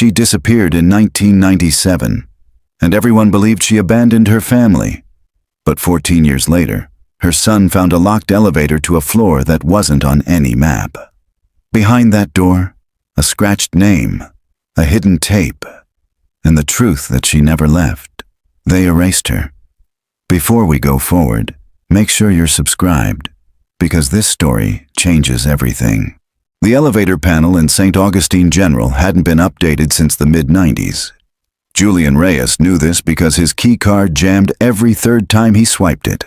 she disappeared in 1997, and everyone believed she abandoned her family. But 14 years later, her son found a locked elevator to a floor that wasn't on any map. Behind that door, a scratched name, a hidden tape, and the truth that she never left. They erased her. Before we go forward, make sure you're subscribed, because this story changes everything. The elevator panel in St. Augustine General hadn't been updated since the mid-90s. Julian Reyes knew this because his key card jammed every third time he swiped it.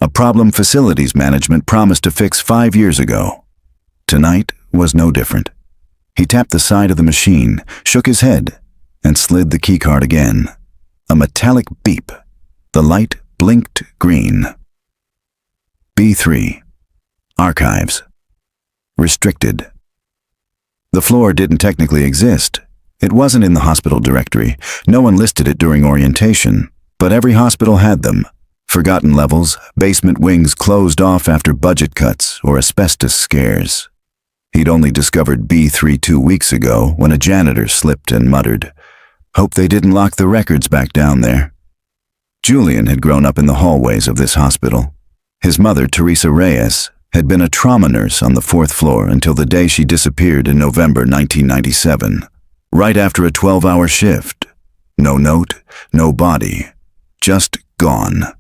A problem facilities management promised to fix 5 years ago. Tonight was no different. He tapped the side of the machine, shook his head, and slid the keycard again. A metallic beep. The light blinked green. B3. Archives. Restricted. The floor didn't technically exist. It wasn't in the hospital directory. No one listed it during orientation, but every hospital had them. Forgotten levels, basement wings closed off after budget cuts or asbestos scares. He'd only discovered B3 2 weeks ago when a janitor slipped and muttered, "Hope they didn't lock the records back down there." Julian had grown up in the hallways of this hospital. His mother, Teresa Reyes, had been a trauma nurse on the 4th floor until the day she disappeared in November 1997, right after a 12-hour shift. No note, no body, just gone.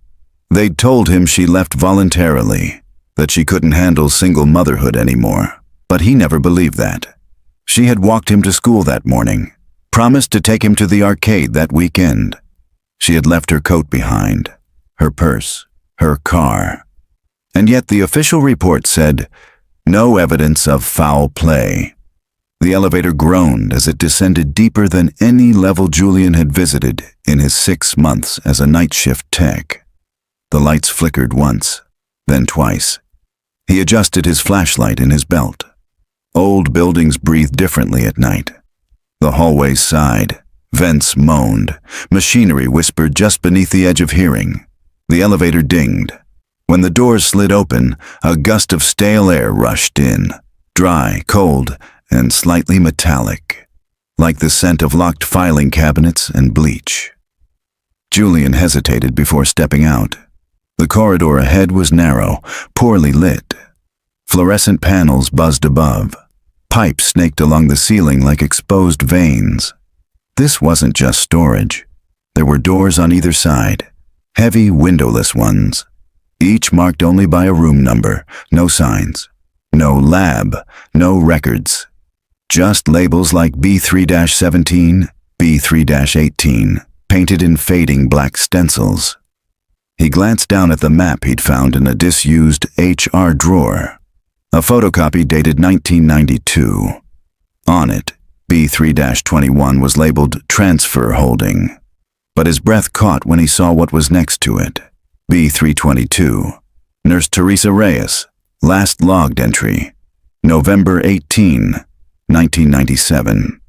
They'd told him she left voluntarily, that she couldn't handle single motherhood anymore, but he never believed that. She had walked him to school that morning, promised to take him to the arcade that weekend. She had left her coat behind, her purse, her car. And yet the official report said, no evidence of foul play. The elevator groaned as it descended deeper than any level Julian had visited in his 6 months as a night shift tech. The lights flickered once, then twice. He adjusted his flashlight in his belt. Old buildings breathed differently at night. The hallways sighed, vents moaned, machinery whispered just beneath the edge of hearing. The elevator dinged. When the doors slid open, a gust of stale air rushed in, dry, cold, and slightly metallic, like the scent of locked filing cabinets and bleach. Julian hesitated before stepping out. The corridor ahead was narrow, poorly lit. Fluorescent panels buzzed above. Pipes snaked along the ceiling like exposed veins. This wasn't just storage. There were doors on either side, heavy windowless ones, each marked only by a room number, no signs, no lab, no records. Just labels like B3-17, B3-18, painted in fading black stencils. He glanced down at the map he'd found in a disused HR drawer, a photocopy dated 1992. On it, B3-21 was labeled Transfer Holding, but his breath caught when he saw what was next to it. B322, Nurse Teresa Reyes, last logged entry, November 18, 1997.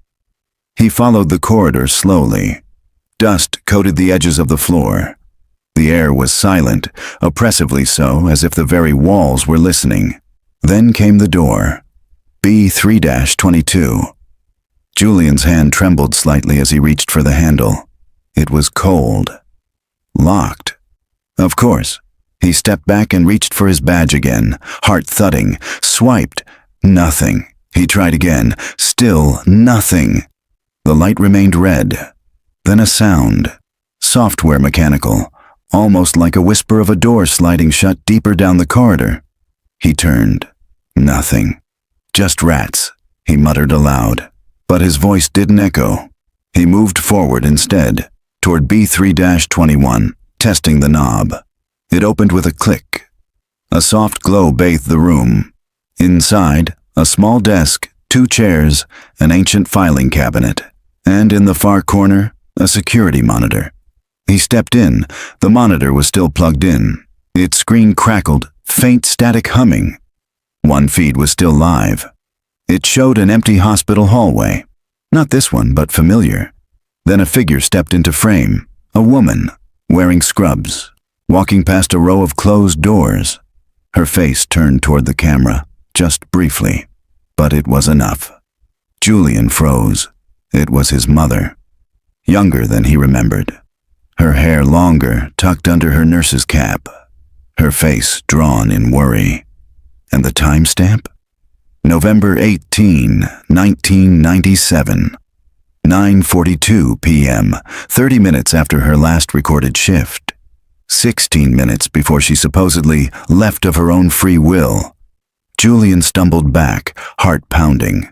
He followed the corridor slowly. Dust coated the edges of the floor. The air was silent, oppressively so, as if the very walls were listening. Then came the door. B3-22. Julian's hand trembled slightly as he reached for the handle. It was cold. Locked. Of course. He stepped back and reached for his badge again, heart thudding, swiped. Nothing. He tried again. Still nothing. The light remained red. Then a sound. Software mechanical. Almost like a whisper of a door sliding shut deeper down the corridor. He turned. Nothing. Just rats, he muttered aloud. But his voice didn't echo. He moved forward instead, toward B3-21, testing the knob. It opened with a click. A soft glow bathed the room. Inside, a small desk, 2 chairs, an ancient filing cabinet, and in the far corner, a security monitor. He stepped in. The monitor was still plugged in. Its screen crackled, faint static humming. One feed was still live. It showed an empty hospital hallway. Not this one, but familiar. Then a figure stepped into frame. A woman, wearing scrubs, walking past a row of closed doors. Her face turned toward the camera, just briefly. But it was enough. Julian froze. It was his mother, younger than he remembered. Her hair longer, tucked under her nurse's cap. Her face drawn in worry. And the timestamp? November 18, 1997. 9:42 p.m., 30 minutes after her last recorded shift. 16 minutes before she supposedly left of her own free will. Julian stumbled back, heart pounding.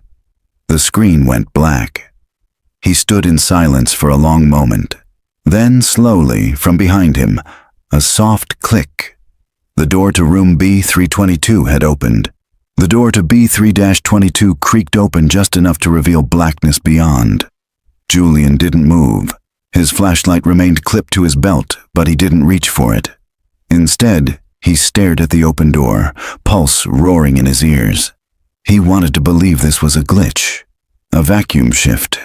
The screen went black. He stood in silence for a long moment. Then, slowly, from behind him, a soft click. The door to room B322 had opened. The door to B3-22 creaked open just enough to reveal blackness beyond. Julian didn't move. His flashlight remained clipped to his belt, but he didn't reach for it. Instead, he stared at the open door, pulse roaring in his ears. He wanted to believe this was a glitch, a vacuum shift,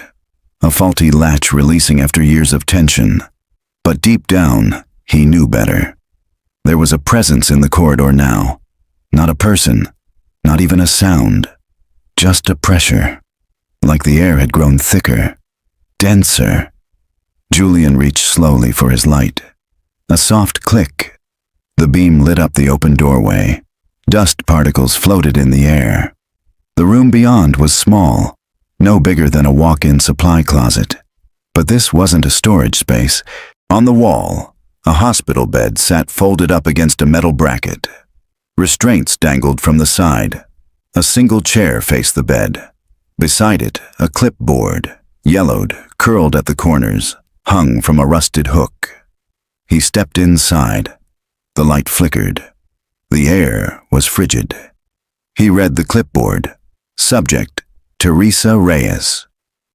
a faulty latch releasing after years of tension. But deep down, he knew better. There was a presence in the corridor now. Not a person, not even a sound, just a pressure, like the air had grown thicker, denser. Julian reached slowly for his light. A soft click. The beam lit up the open doorway. Dust particles floated in the air. The room beyond was small, no bigger than a walk-in supply closet. But this wasn't a storage space. On the wall, a hospital bed sat folded up against a metal bracket. Restraints dangled from the side. A single chair faced the bed. Beside it, a clipboard, yellowed, curled at the corners, hung from a rusted hook. He stepped inside. The light flickered. The air was frigid. He read the clipboard. Subject, Teresa Reyes.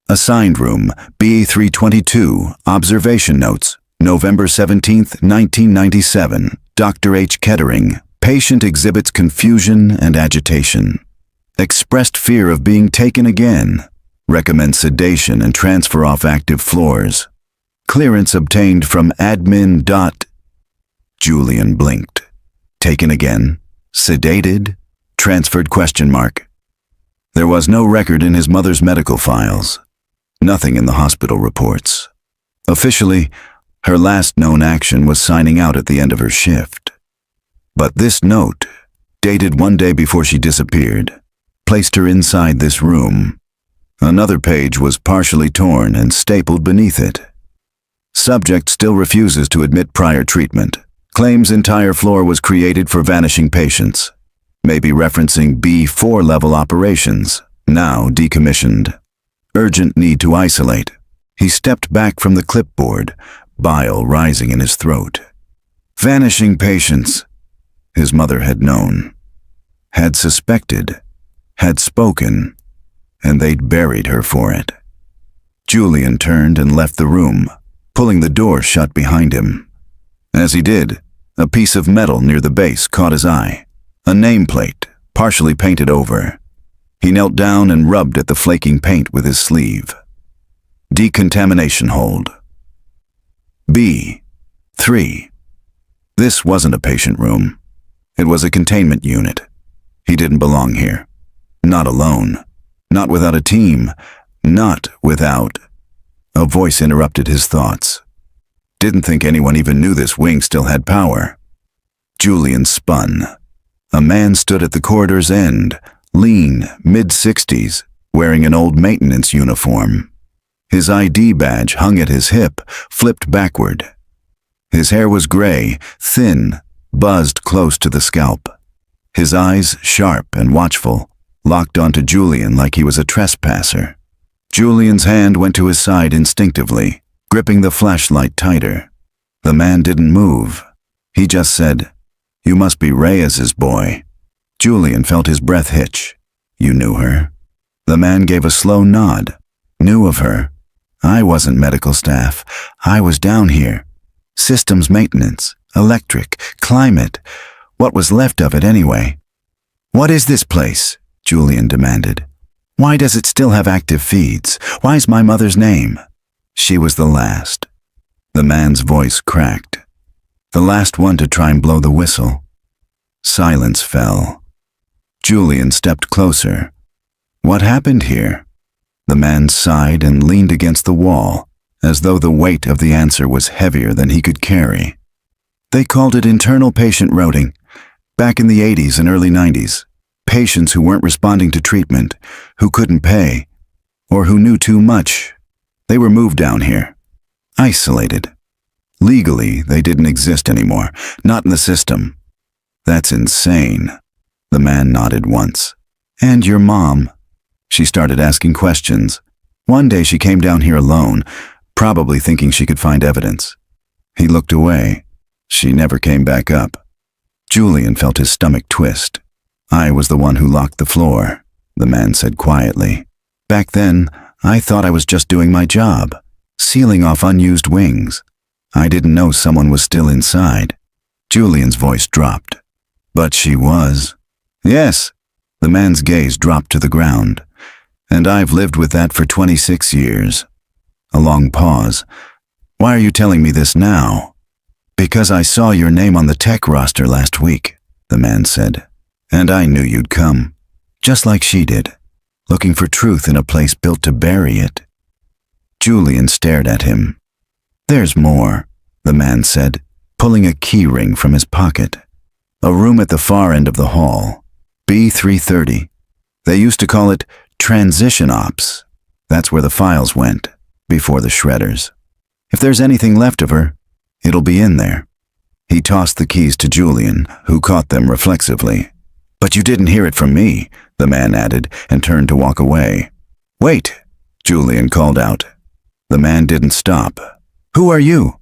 Assigned room, B322, observation notes, November 17, 1997, Dr. H. Kettering. Patient exhibits confusion and agitation. Expressed fear of being taken again. Recommends sedation and transfer off active floors. Clearance obtained from admin. Julian blinked. Taken again? Sedated? Transferred ? There was no record in his mother's medical files. Nothing in the hospital reports. Officially, her last known action was signing out at the end of her shift. But this note, dated one day before she disappeared, placed her inside this room. Another page was partially torn and stapled beneath it. Subject still refuses to admit prior treatment. Claims entire floor was created for vanishing patients. Maybe referencing B4 level operations, now decommissioned. Urgent need to isolate. He stepped back from the clipboard, bile rising in his throat. Vanishing patients. His mother had known, had suspected, had spoken, and they'd buried her for it. Julian turned and left the room, pulling the door shut behind him. As he did, a piece of metal near the base caught his eye, a nameplate, partially painted over. He knelt down and rubbed at the flaking paint with his sleeve. Decontamination hold. B3. This wasn't a patient room. It was a containment unit. He didn't belong here. Not alone. Not without a team. Not without... A voice interrupted his thoughts. Didn't think anyone even knew this wing still had power. Julian spun. A man stood at the corridor's end, lean, mid-60s, wearing an old maintenance uniform. His ID badge hung at his hip, flipped backward. His hair was gray, thin, buzzed close to the scalp. His eyes, sharp and watchful, locked onto Julian like he was a trespasser. Julian's hand went to his side instinctively, gripping the flashlight tighter. The man didn't move. He just said, "You must be Reyes's boy." Julian felt his breath hitch. "You knew her?" The man gave a slow nod. "Knew of her. I wasn't medical staff. I was down here. Systems maintenance, electric, climate. What was left of it anyway?" "What is this place?" Julian demanded. "Why does it still have active feeds? Why's my mother's name?" "She was the last." The man's voice cracked. The last one to try and blow the whistle. Silence fell. Julian stepped closer. "What happened here?" The man sighed and leaned against the wall, as though the weight of the answer was heavier than he could carry. They called it internal patient routing. Back in the 80s and early 90s, patients who weren't responding to treatment, who couldn't pay, or who knew too much, they were moved down here. Isolated. Legally, they didn't exist anymore, not in the system. That's insane. The man nodded once. And your mom? She started asking questions. One day she came down here alone, probably thinking she could find evidence. He looked away. She never came back up. Julian felt his stomach twist. I was the one who locked the floor, the man said quietly. Back then, I thought I was just doing my job, sealing off unused wings. I didn't know someone was still inside. Julian's voice dropped. But she was. Yes. The man's gaze dropped to the ground. And I've lived with that for 26 years. A long pause. Why are you telling me this now? Because I saw your name on the tech roster last week, the man said. And I knew you'd come. Just like she did. Looking for truth in a place built to bury it. Julian stared at him. There's more, the man said, pulling a key ring from his pocket. A room at the far end of the hall. B330. They used to call it Transition Ops. That's where the files went, before the shredders. If there's anything left of her, it'll be in there. He tossed the keys to Julian, who caught them reflexively. But you didn't hear it from me, the man added, and turned to walk away. Wait, Julian called out. The man didn't stop. Who are you?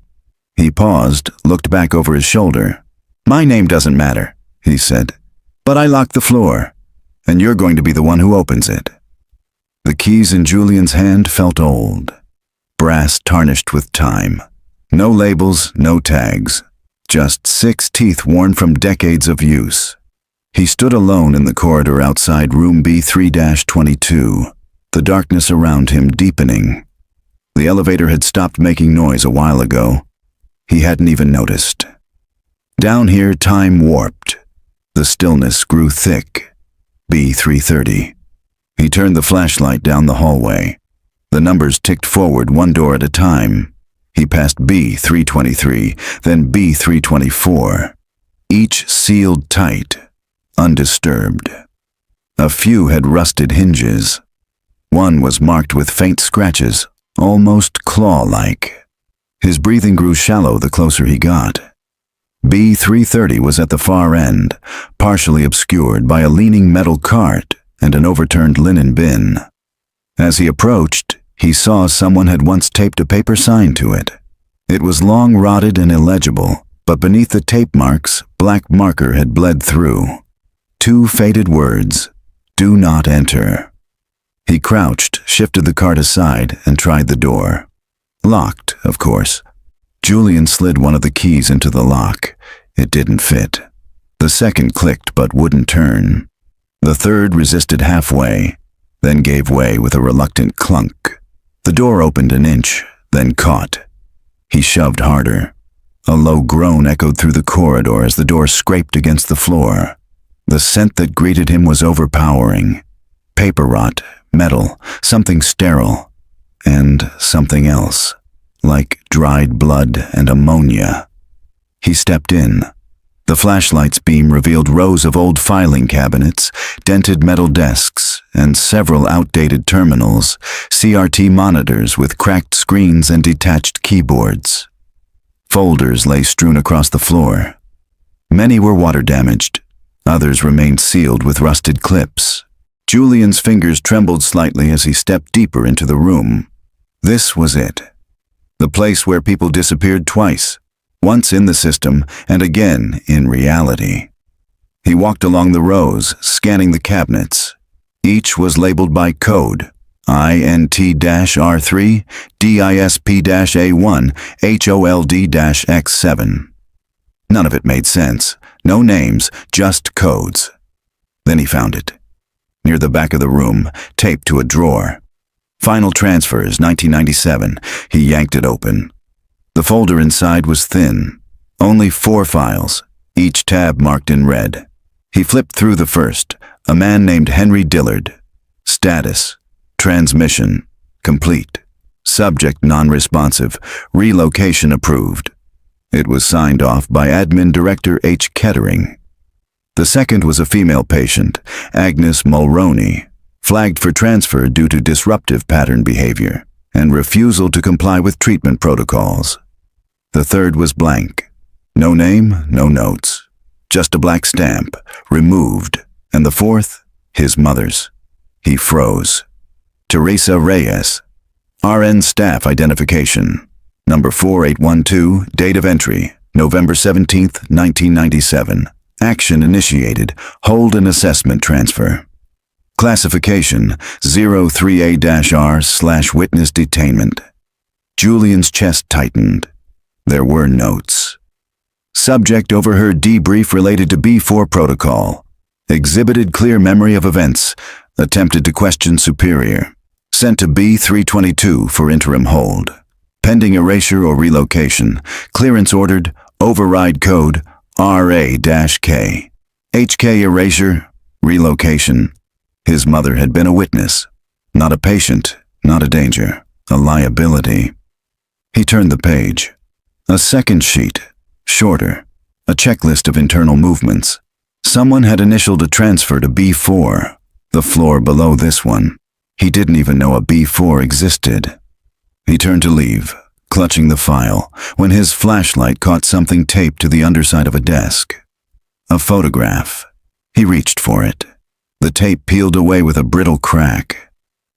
He paused, looked back over his shoulder. My name doesn't matter, he said. But I locked the floor, and you're going to be the one who opens it. The keys in Julian's hand felt old. Brass tarnished with time. No labels, no tags. Just 6 teeth worn from decades of use. He stood alone in the corridor outside room B3-22, the darkness around him deepening. The elevator had stopped making noise a while ago. He hadn't even noticed. Down here, time warped. The stillness grew thick. B330. He turned the flashlight down the hallway. The numbers ticked forward one door at a time. He passed B323, then B324. Each sealed tight, undisturbed. A few had rusted hinges. One was marked with faint scratches, almost claw-like. His breathing grew shallow the closer he got. B330 was at the far end, partially obscured by a leaning metal cart and an overturned linen bin. As he approached, he saw someone had once taped a paper sign to it. It was long rotted and illegible, but beneath the tape marks, black marker had bled through. 2 faded words, "Do not enter." He crouched, shifted the cart aside, and tried the door. Locked, of course. Julian slid one of the keys into the lock. It didn't fit. The second clicked but wouldn't turn. The third resisted halfway, then gave way with a reluctant clunk. The door opened an inch, then caught. He shoved harder. A low groan echoed through the corridor as the door scraped against the floor. The scent that greeted him was overpowering. Paper rot, metal, something sterile, and something else, like dried blood and ammonia. He stepped in. The flashlight's beam revealed rows of old filing cabinets, dented metal desks, and several outdated terminals, CRT monitors with cracked screens and detached keyboards. Folders lay strewn across the floor. Many were water-damaged. Others remained sealed with rusted clips. Julian's fingers trembled slightly as he stepped deeper into the room. This was it. The place where people disappeared twice. Once in the system, and again in reality. He walked along the rows, scanning the cabinets. Each was labeled by code, INT-R3, DISP-A1, HOLD-X7. None of it made sense. No names, just codes. Then he found it. Near the back of the room, taped to a drawer. Final transfers, 1997. He yanked it open. The folder inside was thin. Only 4 files, each tab marked in red. He flipped through the first, a man named Henry Dillard. Status, Transmission complete. Subject non-responsive. Relocation approved. It was signed off by Admin Director H. Kettering. The second was a female patient, Agnes Mulroney, flagged for transfer due to disruptive pattern behavior and refusal to comply with treatment protocols. The third was blank. No name, no notes. Just a black stamp, removed. And the fourth, his mother's. He froze. Teresa Reyes. RN staff identification. Number 4812, date of entry, November 17, 1997. Action initiated. Hold an assessment transfer. Classification 03A-R/witness detainment. Julian's chest tightened. There were notes. Subject overheard debrief related to B4 protocol. Exhibited clear memory of events. Attempted to question superior. Sent to B322 for interim hold. Pending erasure or relocation. Clearance ordered. Override code RA-K. HK erasure. Relocation. His mother had been a witness. Not a patient, not a danger, a liability. He turned the page. A second sheet, shorter, a checklist of internal movements. Someone had initialed a transfer to B4, the floor below this one. He didn't even know a B4 existed. He turned to leave, clutching the file, when his flashlight caught something taped to the underside of a desk. A photograph. He reached for it. The tape peeled away with a brittle crack.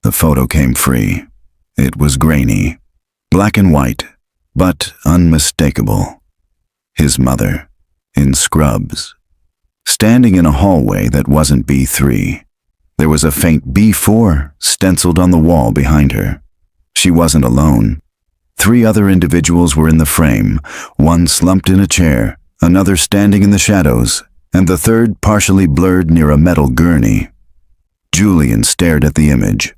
The photo came free. It was grainy, black and white, but unmistakable. His mother, in scrubs, standing in a hallway that wasn't B3. There was a faint B4 stenciled on the wall behind her. She wasn't alone. 3 other individuals were in the frame, one slumped in a chair, another standing in the shadows, and the third partially blurred near a metal gurney. Julian stared at the image.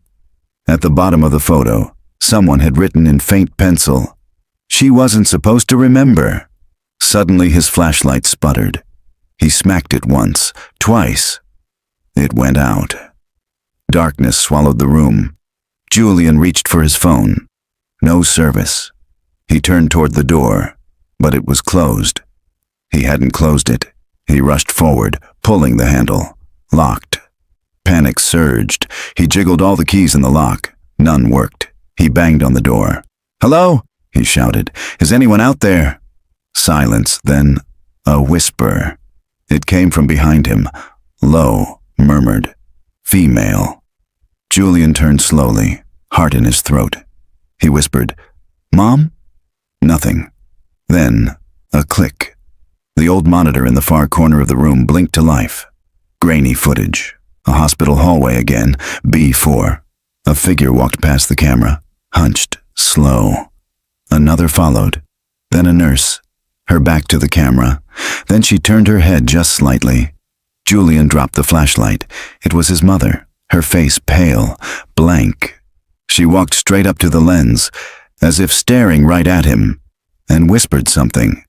At the bottom of the photo, someone had written in faint pencil, "She wasn't supposed to remember." Suddenly his flashlight sputtered. He smacked it once, twice. It went out. Darkness swallowed the room. Julian reached for his phone. No service. He turned toward the door, but it was closed. He hadn't closed it. He rushed forward, pulling the handle. Locked. Panic surged. He jiggled all the keys in the lock. None worked. He banged on the door. "Hello?" he shouted. "Is anyone out there?" Silence, then a whisper. It came from behind him. Low, murmured. "Female." Julian turned slowly, heart in his throat. He whispered, "Mom?" Nothing. Then, a click. The old monitor in the far corner of the room blinked to life. Grainy footage. A hospital hallway again. B4. A figure walked past the camera, hunched, slow. Another followed. Then a nurse. Her back to the camera. Then she turned her head just slightly. Julian dropped the flashlight. It was his mother, her face pale, blank. She walked straight up to the lens, as if staring right at him, and whispered something.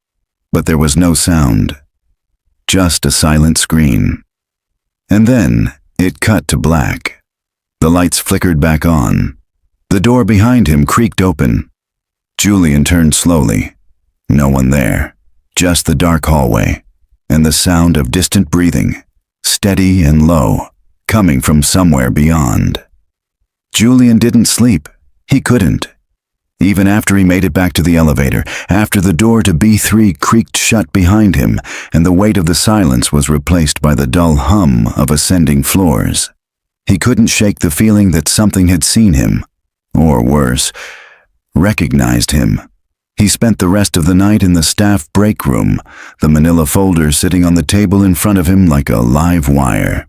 But there was no sound. Just a silent screen. And then it cut to black. The lights flickered back on. The door behind him creaked open. Julian turned slowly. No one there. Just the dark hallway, and the sound of distant breathing, steady and low, coming from somewhere beyond. Julian didn't sleep. He couldn't. Even after he made it back to the elevator, after the door to B3 creaked shut behind him, and the weight of the silence was replaced by the dull hum of ascending floors, he couldn't shake the feeling that something had seen him, or worse, recognized him. He spent the rest of the night in the staff break room, the manila folder sitting on the table in front of him like a live wire.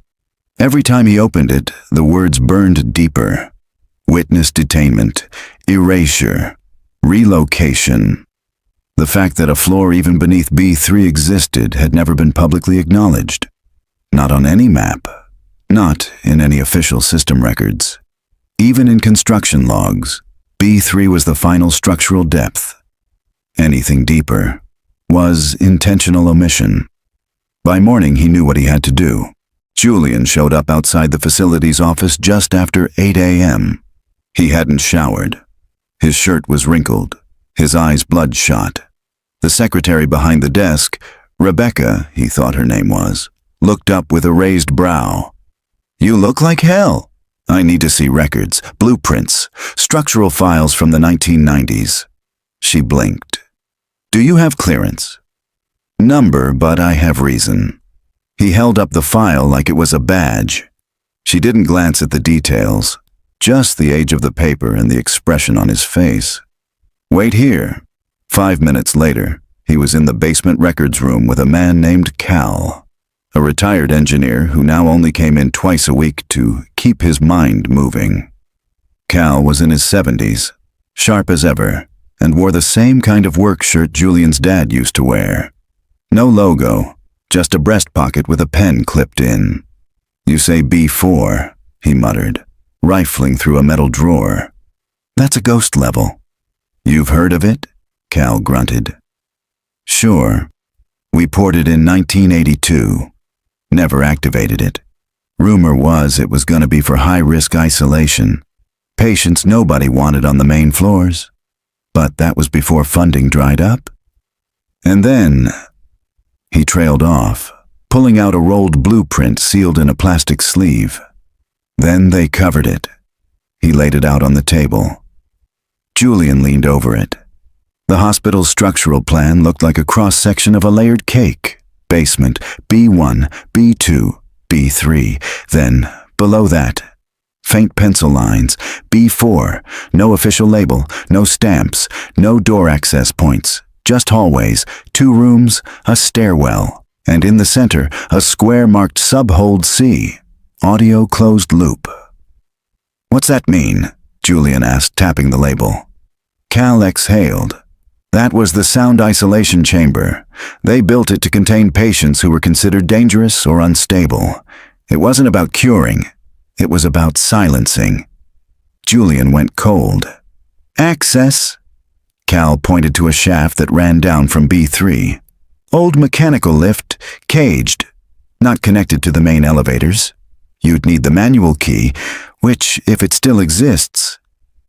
Every time he opened it, the words burned deeper. Witness detainment, erasure, relocation. The fact that a floor even beneath B3 existed had never been publicly acknowledged. Not on any map. Not in any official system records. Even in construction logs, B3 was the final structural depth. Anything deeper was intentional omission. By morning, he knew what he had to do. Julian showed up outside the facility's office just after 8 a.m. He hadn't showered. His shirt was wrinkled, his eyes bloodshot. The secretary behind the desk, Rebecca, he thought her name was, looked up with a raised brow. "You look like hell. I need to see records, blueprints, structural files from the 1990s. She blinked. "Do you have clearance?" "Number, but I have reason." He held up the file like it was a badge. She didn't glance at the details, just the age of the paper and the expression on his face. "Wait here." 5 minutes later, he was in the basement records room with a man named Cal, a retired engineer who now only came in twice a week to keep his mind moving. Cal was in his 70s, sharp as ever, and wore the same kind of work shirt Julian's dad used to wear. No logo, just a breast pocket with a pen clipped in. "You say B4, he muttered, rifling through a metal drawer. "That's a ghost level." "You've heard of it?" Cal grunted. "Sure. We poured it in 1982. Never activated it. Rumor was it was going to be for high-risk isolation. Patients nobody wanted on the main floors. But that was before funding dried up. And then..." He trailed off, pulling out a rolled blueprint sealed in a plastic sleeve. Then they covered it. He laid it out on the table. Julian leaned over it. The hospital's structural plan looked like a cross-section of a layered cake. Basement, B1, B2, B3. Then, below that, faint pencil lines, B4, no official label, no stamps, no door access points, just hallways, 2 rooms, a stairwell, and in the center, a square marked Subhold C, audio closed loop. "What's that mean?" Julian asked, tapping the label. Cal exhaled. "That was the sound isolation chamber. They built it to contain patients who were considered dangerous or unstable. It wasn't about curing. It was about silencing." Julian went cold. "Access?" Cal pointed to a shaft that ran down from B3. "Old mechanical lift, caged, not connected to the main elevators. You'd need the manual key, which, if it still exists,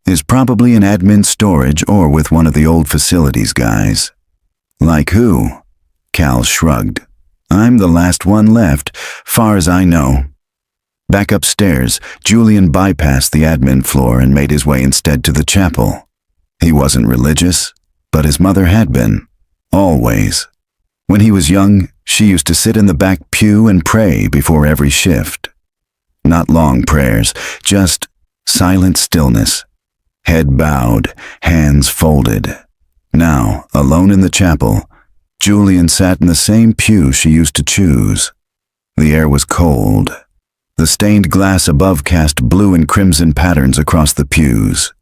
is probably in admin storage or with one of the old facilities guys." "Like who?" Cal shrugged. "I'm the last one left, far as I know." Back upstairs, Julian bypassed the admin floor and made his way instead to the chapel. He wasn't religious, but his mother had been. Always. When he was young, she used to sit in the back pew and pray before every shift. Not long prayers, just silent stillness. Head bowed, hands folded. Now, alone in the chapel, Julian sat in the same pew she used to choose. The air was cold. The stained glass above cast blue and crimson patterns across the pews.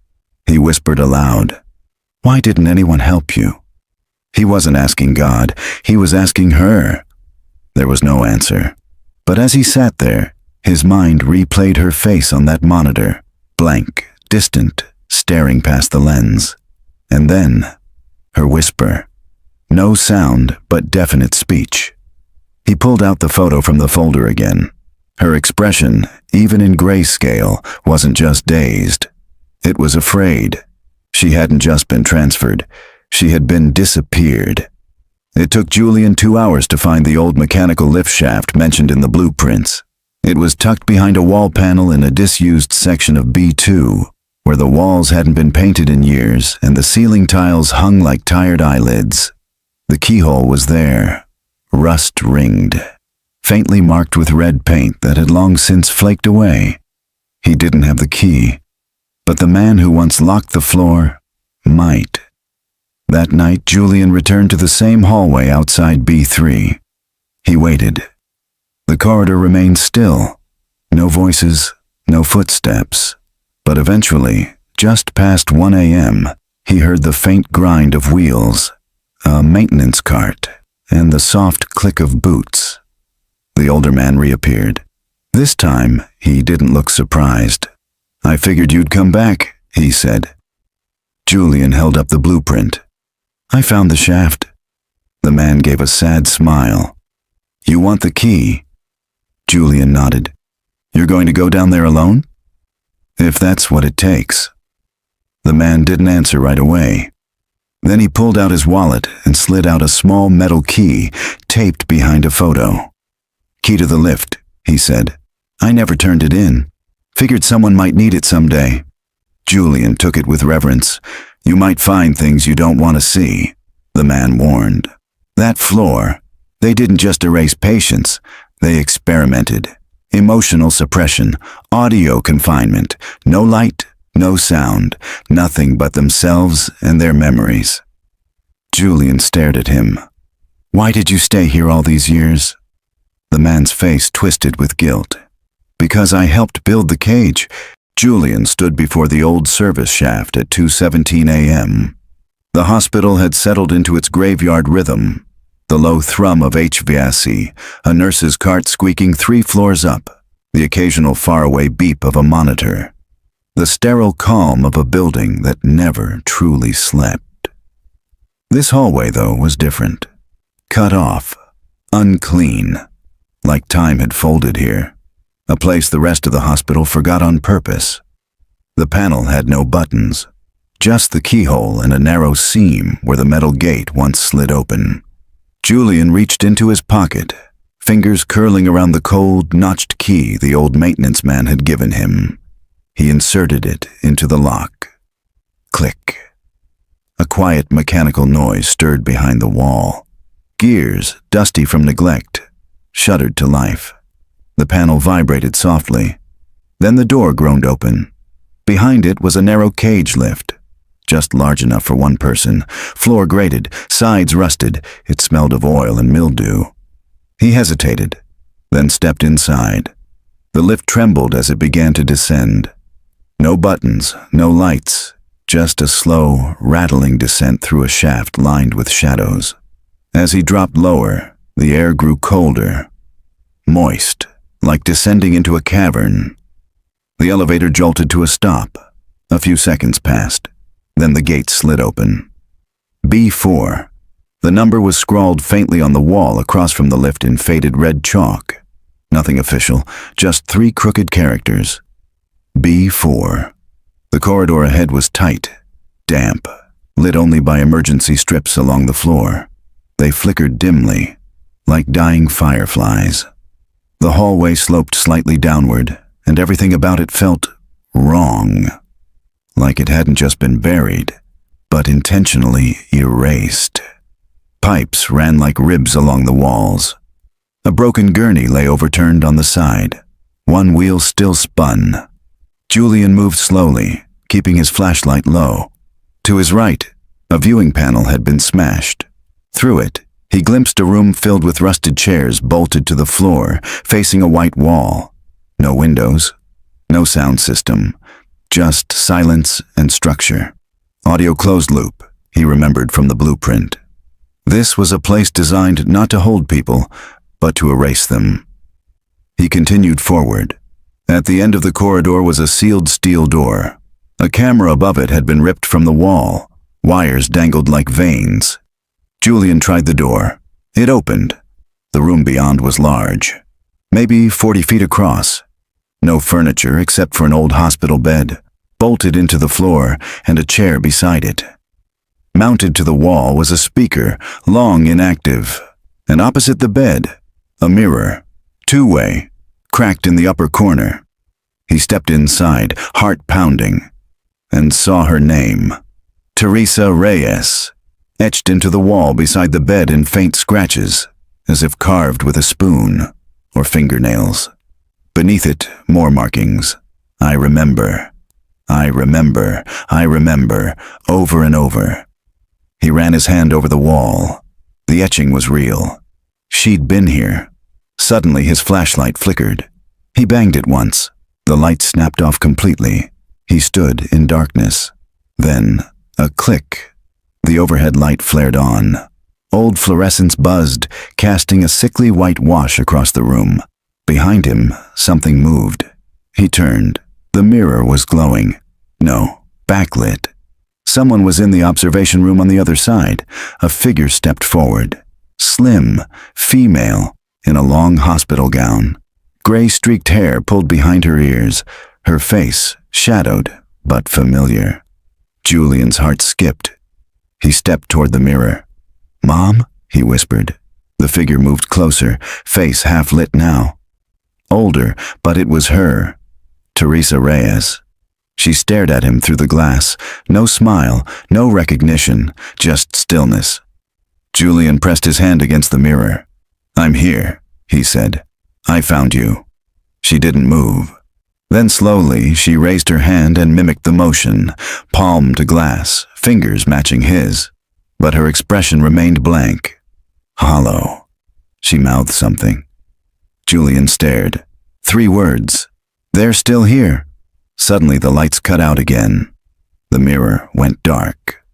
He whispered aloud, "Why didn't anyone help you?" He wasn't asking God, he was asking her. There was no answer. But as he sat there, his mind replayed her face on that monitor, blank, distant, staring past the lens. And then, her whisper. No sound, but definite speech. He pulled out the photo from the folder again. Her expression, even in grayscale, wasn't just dazed. It was afraid. She hadn't just been transferred. She had been disappeared. It took Julian 2 hours to find the old mechanical lift shaft mentioned in the blueprints. It was tucked behind a wall panel in a disused section of B2, where the walls hadn't been painted in years and the ceiling tiles hung like tired eyelids. The keyhole was there, rust-ringed, faintly marked with red paint that had long since flaked away. He didn't have the key, but the man who once locked the floor might. That night, Julian returned to the same hallway outside B3. He waited. The corridor remained still. No voices, no footsteps. But eventually, just past 1 a.m., he heard the faint grind of wheels, a maintenance cart, and the soft click of boots. The older man reappeared. This time, he didn't look surprised. "I figured you'd come back," he said. Julian held up the blueprint. "I found the shaft." The man gave a sad smile. "You want the key?" Julian nodded. "You're going to go down there alone?" "If that's what it takes." The man didn't answer right away. Then he pulled out his wallet and slid out a small metal key taped behind a photo. "Key to the lift," he said. "I never turned it in. Figured someone might need it someday." Julian took it with reverence. "You might find things you don't want to see," the man warned. That floor, they didn't just erase patients, they experimented. Emotional suppression, audio confinement, no light, no sound, nothing but themselves and their memories. Julian stared at him. "Why did you stay here all these years?" The man's face twisted with guilt. "Because I helped build the cage." Julian stood before the old service shaft at 2:17 a.m. The hospital had settled into its graveyard rhythm, the low thrum of HVAC, a nurse's cart squeaking 3 floors up, the occasional faraway beep of a monitor, the sterile calm of a building that never truly slept. This hallway, though, was different. Cut off, unclean, like time had folded here, a place the rest of the hospital forgot on purpose. The panel had no buttons, just the keyhole and a narrow seam where the metal gate once slid open. Julian reached into his pocket, fingers curling around the cold, notched key the old maintenance man had given him. He inserted it into the lock. Click. A quiet mechanical noise stirred behind the wall. Gears, dusty from neglect, shuddered to life. The panel vibrated softly. Then the door groaned open. Behind it was a narrow cage lift, just large enough for one person, floor grated, sides rusted. It smelled of oil and mildew. He hesitated, then stepped inside. The lift trembled as it began to descend. No buttons, no lights, just a slow, rattling descent through a shaft lined with shadows. As he dropped lower, the air grew colder, moist, like descending into a cavern. The elevator jolted to a stop. A few seconds passed. Then the gate slid open. B4. The number was scrawled faintly on the wall across from the lift in faded red chalk. Nothing official, just 3 crooked characters. B4. The corridor ahead was tight, damp, lit only by emergency strips along the floor. They flickered dimly, like dying fireflies. The hallway sloped slightly downward, and everything about it felt wrong. Like it hadn't just been buried, but intentionally erased. Pipes ran like ribs along the walls. A broken gurney lay overturned on the side. One wheel still spun. Julian moved slowly, keeping his flashlight low. To his right, a viewing panel had been smashed. Through it, he glimpsed a room filled with rusted chairs bolted to the floor, facing a white wall. No windows, no sound system. Just silence and structure. Audio closed loop, he remembered from the blueprint. This was a place designed not to hold people, but to erase them. He continued forward. At the end of the corridor was a sealed steel door. A camera above it had been ripped from the wall. Wires dangled like veins. Julian tried the door. It opened. The room beyond was large, maybe 40 feet across. No furniture except for an old hospital bed, bolted into the floor, and a chair beside it. Mounted to the wall was a speaker, long inactive, and opposite the bed, a mirror, 2-way, cracked in the upper corner. He stepped inside, heart pounding, and saw her name, Teresa Reyes, etched into the wall beside the bed in faint scratches, as if carved with a spoon or fingernails. Beneath it, more markings. I remember, I remember, I remember, over and over. He ran his hand over the wall. The etching was real. She'd been here. Suddenly his flashlight flickered. He banged it once. The light snapped off completely. He stood in darkness. Then, a click. The overhead light flared on. Old fluorescence buzzed, casting a sickly white wash across the room. Behind him, something moved. He turned. The mirror was glowing. No, backlit. Someone was in the observation room on the other side. A figure stepped forward. Slim, female, in a long hospital gown. Gray-streaked hair pulled behind her ears. Her face, shadowed, but familiar. Julian's heart skipped. He stepped toward the mirror. "Mom?" he whispered. The figure moved closer, face half lit now. Older, but it was her. Teresa Reyes. She stared at him through the glass. No smile, no recognition, just stillness. Julian pressed his hand against the mirror. "I'm here," he said. "I found you." She didn't move. Then slowly, she raised her hand and mimicked the motion, palm to glass, fingers matching his. But her expression remained blank. Hollow. She mouthed something. Julian stared. 3 words. "They're still here." Suddenly the lights cut out again. The mirror went dark.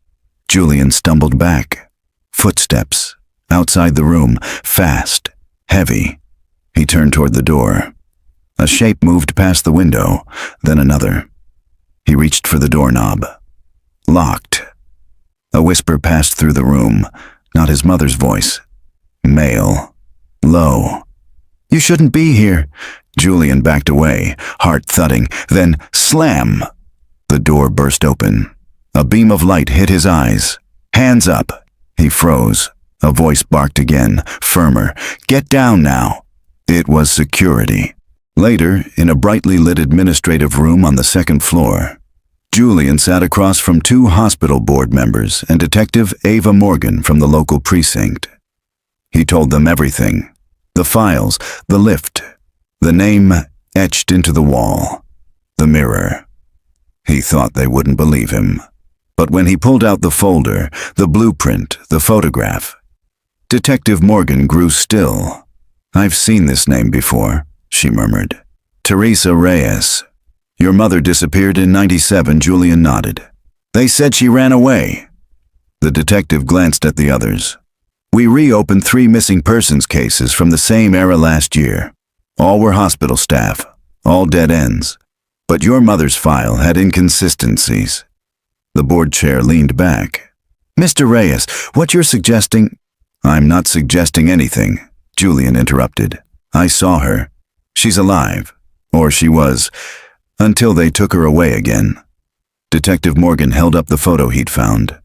Julian stumbled back. Footsteps. Outside the room, fast, heavy. He turned toward the door. A shape moved past the window, then another. He reached for the doorknob. Locked. A whisper passed through the room, not his mother's voice. Male. Low. "You shouldn't be here." Julian backed away, heart thudding, then slam! The door burst open. A beam of light hit his eyes. "Hands up!" He froze. A voice barked again, firmer. "Get down now!" It was security. Later, in a brightly lit administrative room on the 2nd floor, Julian sat across from 2 hospital board members and Detective Ava Morgan from the local precinct. He told them everything. The files, the lift, the name etched into the wall, the mirror. He thought they wouldn't believe him. But when he pulled out the folder, the blueprint, the photograph, Detective Morgan grew still. "I've seen this name before," she murmured. "Teresa Reyes. Your mother disappeared in '97, Julian nodded. "They said she ran away." The detective glanced at the others. "We reopened 3 missing persons cases from the same era last year. All were hospital staff, all dead ends. But your mother's file had inconsistencies." The board chair leaned back. "Mr. Reyes, what you're suggesting—" "I'm not suggesting anything," Julian interrupted. "I saw her. She's alive. Or she was, until they took her away again." Detective Morgan held up the photo he'd found.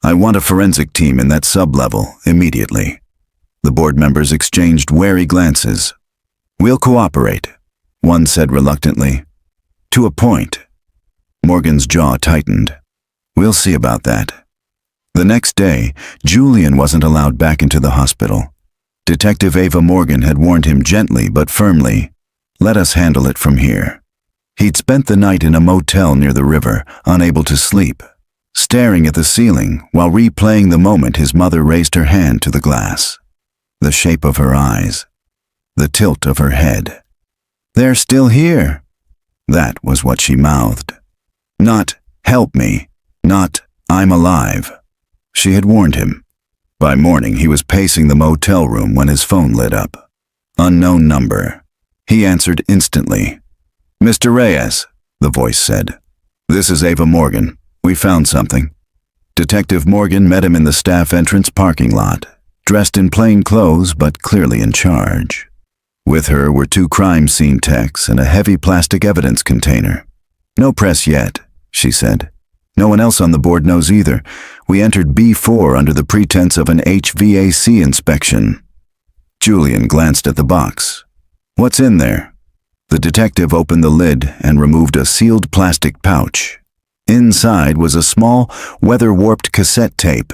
"I want a forensic team in that sub-level, immediately." The board members exchanged wary glances. "We'll cooperate," one said reluctantly. "To a point." Morgan's jaw tightened. "We'll see about that." The next day, Julian wasn't allowed back into the hospital. Detective Ava Morgan had warned him gently but firmly, "Let us handle it from here." He'd spent the night in a motel near the river, unable to sleep, staring at the ceiling while replaying the moment his mother raised her hand to the glass. The shape of her eyes, the tilt of her head. "They're still here." That was what she mouthed. Not, "Help me," not, "I'm alive." She had warned him. By morning, he was pacing the motel room when his phone lit up. Unknown number. He answered instantly. "Mr. Reyes," the voice said. "This is Ava Morgan. We found something." Detective Morgan met him in the staff entrance parking lot, dressed in plain clothes but clearly in charge. With her were 2 crime scene techs and a heavy plastic evidence container. "No press yet," she said. "No one else on the board knows either. We entered B4 under the pretense of an HVAC inspection." Julian glanced at the box. "What's in there?" The detective opened the lid and removed a sealed plastic pouch. Inside was a small, weather-warped cassette tape,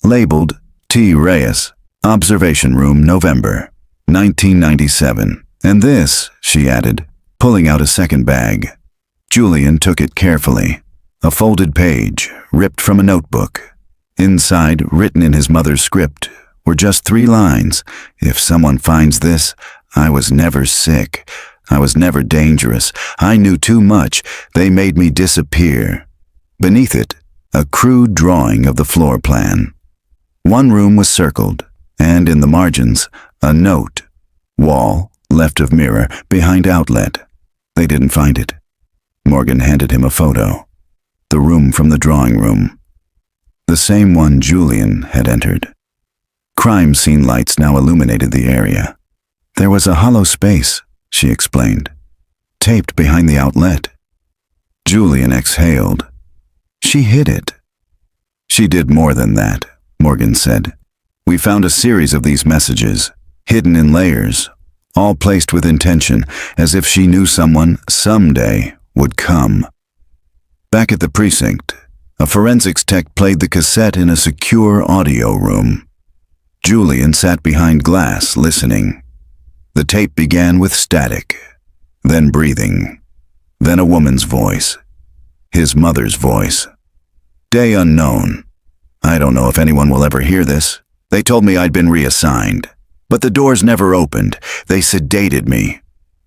labeled T. Reyes, Observation Room, November, 1997. "And this," she added, pulling out a second bag. Julian took it carefully. A folded page, ripped from a notebook. Inside, written in his mother's script, were just 3 lines. "If someone finds this, I was never sick. I was never dangerous. I knew too much. They made me disappear." Beneath it, a crude drawing of the floor plan. One room was circled, and in the margins, a note. Wall, left of mirror, behind outlet. They didn't find it. Morgan handed him a photo. The room from the drawing room. The same one Julian had entered. Crime scene lights now illuminated the area. There was a hollow space, she explained, taped behind the outlet. Julian exhaled. She hid it. She did more than that, Morgan said. We found a series of these messages, hidden in layers, all placed with intention, as if she knew someone, someday, would come. Back at the precinct, a forensics tech played the cassette in a secure audio room. Julian sat behind glass, listening. The tape began with static, then breathing, then a woman's voice. His mother's voice. Day unknown. I don't know if anyone will ever hear this. They told me I'd been reassigned. But the doors never opened. They sedated me.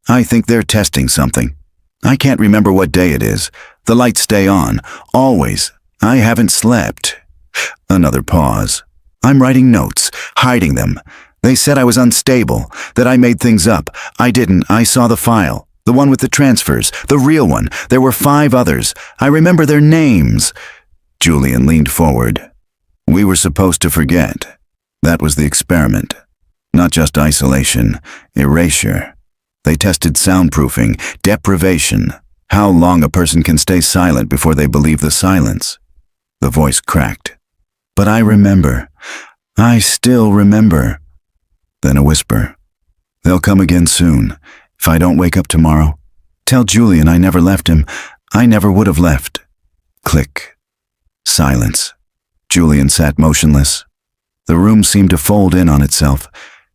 I think they're testing something. I can't remember what day it is. The lights stay on. Always. I haven't slept. Another pause. I'm writing notes, hiding them. They said I was unstable, that I made things up. I didn't. I saw the file. The one with the transfers. The real one. There were 5 others. I remember their names. Julian leaned forward. We were supposed to forget. That was the experiment. Not just isolation, erasure. They tested soundproofing, deprivation, how long a person can stay silent before they believe the silence. The voice cracked. But I remember. I still remember. Then a whisper. They'll come again soon. If I don't wake up tomorrow, tell Julian I never left him. I never would have left. Click. Silence. Julian sat motionless. The room seemed to fold in on itself.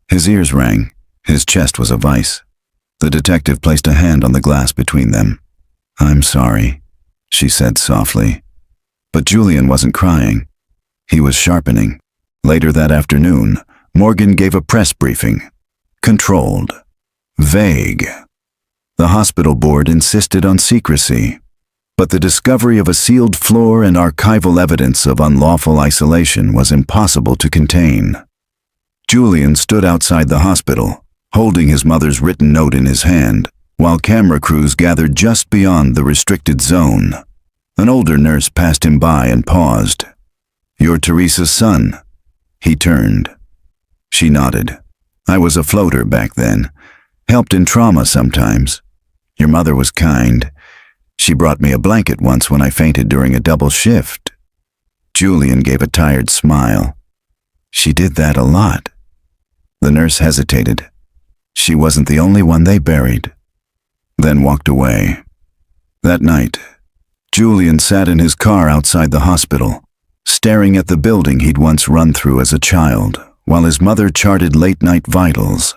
His ears rang. His chest was a vice. The detective placed a hand on the glass between them. I'm sorry, she said softly. But Julian wasn't crying. He was sharpening. Later that afternoon, Morgan gave a press briefing. Controlled. Vague. The hospital board insisted on secrecy. But the discovery of a sealed floor and archival evidence of unlawful isolation was impossible to contain. Julian stood outside the hospital, holding his mother's written note in his hand, while camera crews gathered just beyond the restricted zone. An older nurse passed him by and paused. You're Teresa's son. He turned. She nodded. I was a floater back then. Helped in trauma sometimes. Your mother was kind. She brought me a blanket once when I fainted during a double shift. Julian gave a tired smile. She did that a lot. The nurse hesitated. She wasn't the only one they buried. Then walked away. That night, Julian sat in his car outside the hospital, staring at the building he'd once run through as a child, while his mother charted late-night vitals.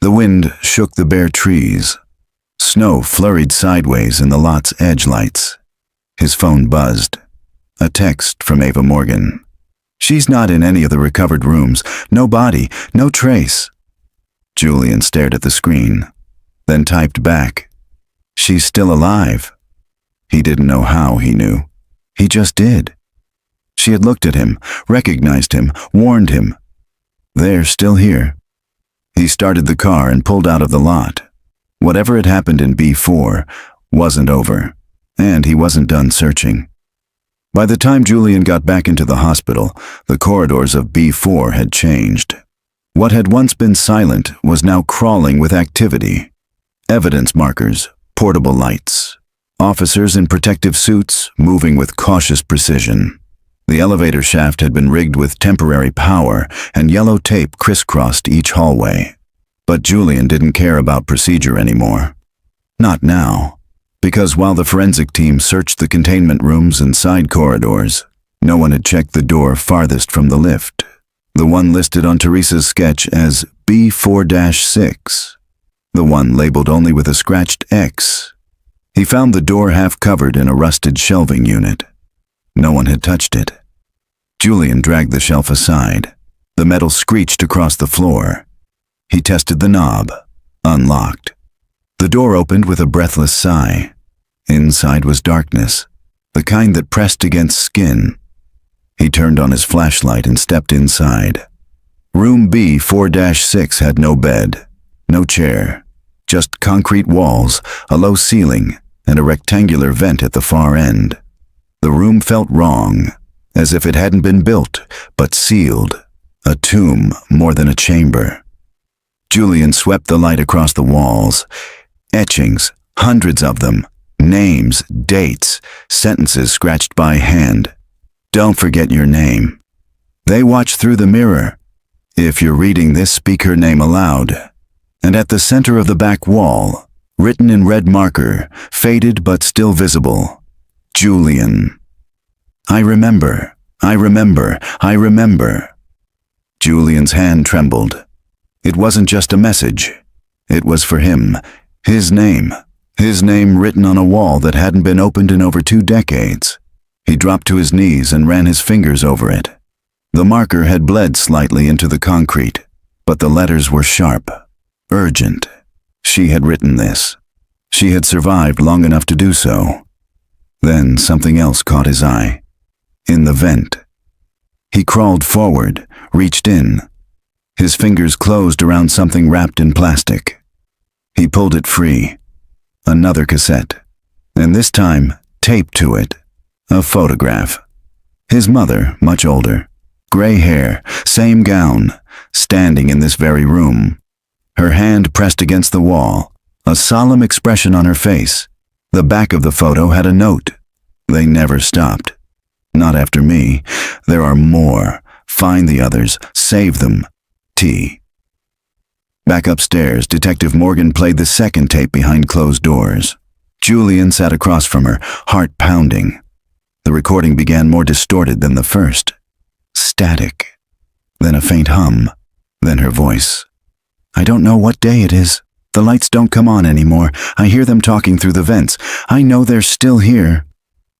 The wind shook the bare trees. Snow flurried sideways in the lot's edge lights. His phone buzzed. A text from Ava Morgan. She's not in any of the recovered rooms. No body, no trace. Julian stared at the screen, then typed back. She's still alive. He didn't know how he knew. He just did. She had looked at him, recognized him, warned him. They're still here. He started the car and pulled out of the lot. Whatever had happened in B4 wasn't over, and he wasn't done searching. By the time Julian got back into the hospital, the corridors of B4 had changed. What had once been silent was now crawling with activity. Evidence markers, portable lights. Officers in protective suits moving with cautious precision. The elevator shaft had been rigged with temporary power, and yellow tape crisscrossed each hallway. But Julian didn't care about procedure anymore. Not now, because while the forensic team searched the containment rooms and side corridors, no one had checked the door farthest from the lift, the one listed on Teresa's sketch as B4-6, the one labeled only with a scratched X. He found the door half covered in a rusted shelving unit. No one had touched it. Julian dragged the shelf aside. The metal screeched across the floor. He tested the knob. Unlocked. The door opened with a breathless sigh. Inside was darkness, the kind that pressed against skin. He turned on his flashlight and stepped inside. Room B4-6 had no bed, no chair, just concrete walls, a low ceiling, and a rectangular vent at the far end. The room felt wrong, as if it hadn't been built, but sealed, a tomb more than a chamber. Julian swept the light across the walls. Etchings, hundreds of them, Names, dates, sentences scratched by hand. Don't forget your name. They watch through the mirror. If you're reading this, speak her name aloud. And at the center of the back wall, written in red marker, faded but still visible, Julian. I remember, I remember, I remember. Julian's hand trembled. It wasn't just a message. It was for him. His name written on a wall that hadn't been opened in over 2 decades. He dropped to his knees and ran his fingers over it. The marker had bled slightly into the concrete, but the letters were sharp, urgent. She had written this. She had survived long enough to do so. Then something else caught his eye. In the vent. He crawled forward, reached in. His fingers closed around something wrapped in plastic. He pulled it free. Another cassette. And this time, taped to it. A photograph. His mother, much older. Gray hair, same gown, standing in this very room. Her hand pressed against the wall, a solemn expression on her face. The back of the photo had a note. They never stopped. Not after me. There are more. Find the others. Save them. T. Back upstairs, Detective Morgan played the second tape behind closed doors. Julian sat across from her, heart pounding. The recording began more distorted than the first. Static. Then a faint hum. Then her voice. I don't know what day it is. The lights don't come on anymore. I hear them talking through the vents. I know they're still here.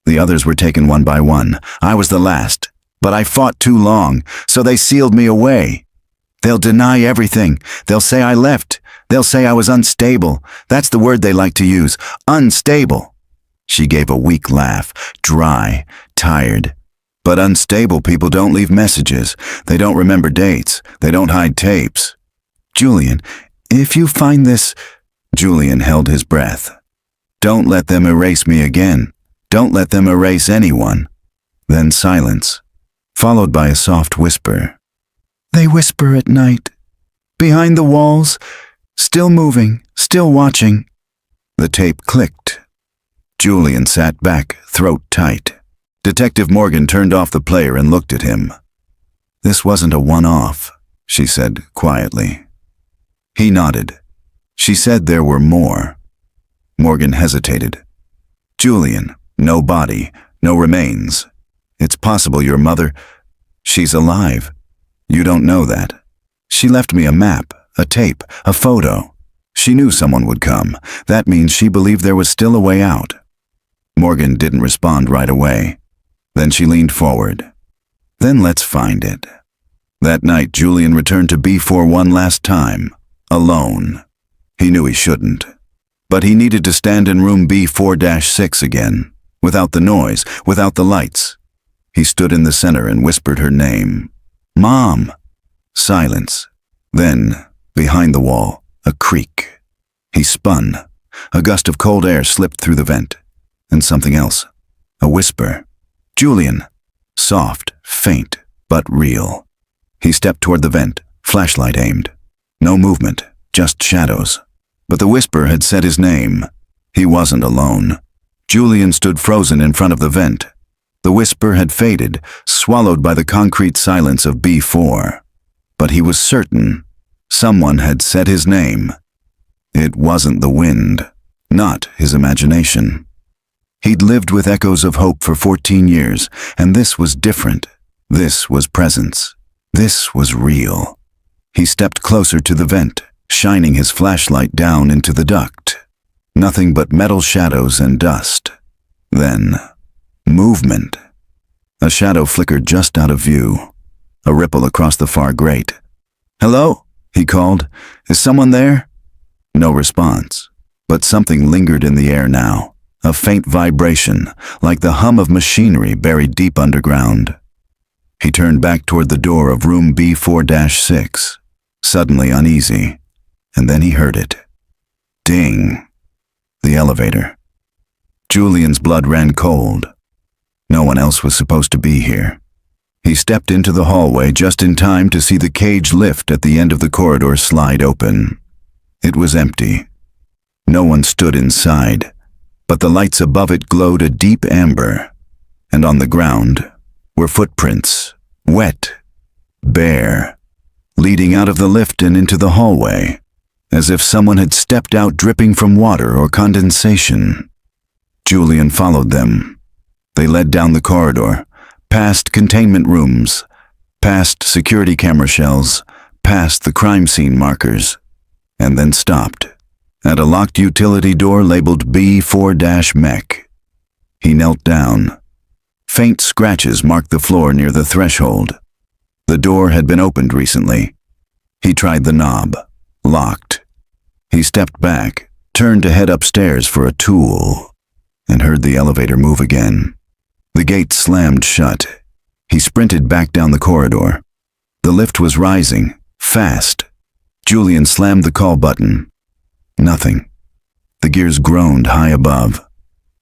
The others were taken one by one. I was the last. But I fought too long, so they sealed me away. They'll deny everything. They'll say I left. They'll say I was unstable. That's the word they like to use. Unstable. She gave a weak laugh, dry, tired. But unstable people don't leave messages. They don't remember dates. They don't hide tapes. Julian, if you find this... Julian held his breath. Don't let them erase me again. Don't let them erase anyone. Then silence, followed by a soft whisper. They whisper at night. Behind the walls, still moving, still watching. The tape clicked. Julian sat back, throat tight. Detective Morgan turned off the player and looked at him. This wasn't a one-off, she said quietly. He nodded. She said there were more. Morgan hesitated. Julian, no body, no remains. It's possible your mother... She's alive. You don't know that. She left me a map, a tape, a photo. She knew someone would come. That means she believed there was still a way out. Morgan didn't respond right away. Then she leaned forward. Then let's find it. That night, Julian returned to B4 one last time, alone. He knew he shouldn't. But he needed to stand in room B4-6 again, without the noise, without the lights. He stood in the center and whispered her name. Mom! Silence. Then, behind the wall, a creak. He spun. A gust of cold air slipped through the vent. And something else. A whisper. Julian. Soft, faint, but real. He stepped toward the vent, flashlight aimed. No movement, just shadows. But the whisper had said his name. He wasn't alone. Julian stood frozen in front of the vent. The whisper had faded, swallowed by the concrete silence of B4. But he was certain. Someone had said his name. It wasn't the wind, not his imagination. He'd lived with echoes of hope for 14 years, and this was different. This was presence. This was real. He stepped closer to the vent, shining his flashlight down into the duct. Nothing but metal shadows and dust. Then, movement. A shadow flickered just out of view. A ripple across the far grate. Hello? He called. Is someone there? No response. But something lingered in the air now. A faint vibration, like the hum of machinery buried deep underground. He turned back toward the door of room B4-6, suddenly uneasy, and then he heard it. Ding. The elevator. Julian's blood ran cold. No one else was supposed to be here. He stepped into the hallway just in time to see the cage lift at the end of the corridor slide open. It was empty. No one stood inside. but the lights above it glowed a deep amber, and on the ground were footprints, wet, bare, leading out of the lift and into the hallway, as if someone had stepped out dripping from water or condensation. Julian followed them. They led down the corridor, past containment rooms, past security camera shells, past the crime scene markers, and then stopped at a locked utility door labeled B4-Mech. He knelt down. Faint scratches marked the floor near the threshold. The door had been opened recently. He tried the knob. Locked. He stepped back, turned to head upstairs for a tool, and heard the elevator move again. The gate slammed shut. He sprinted back down the corridor. The lift was rising, fast. Julian slammed the call button. Nothing. The gears groaned high above.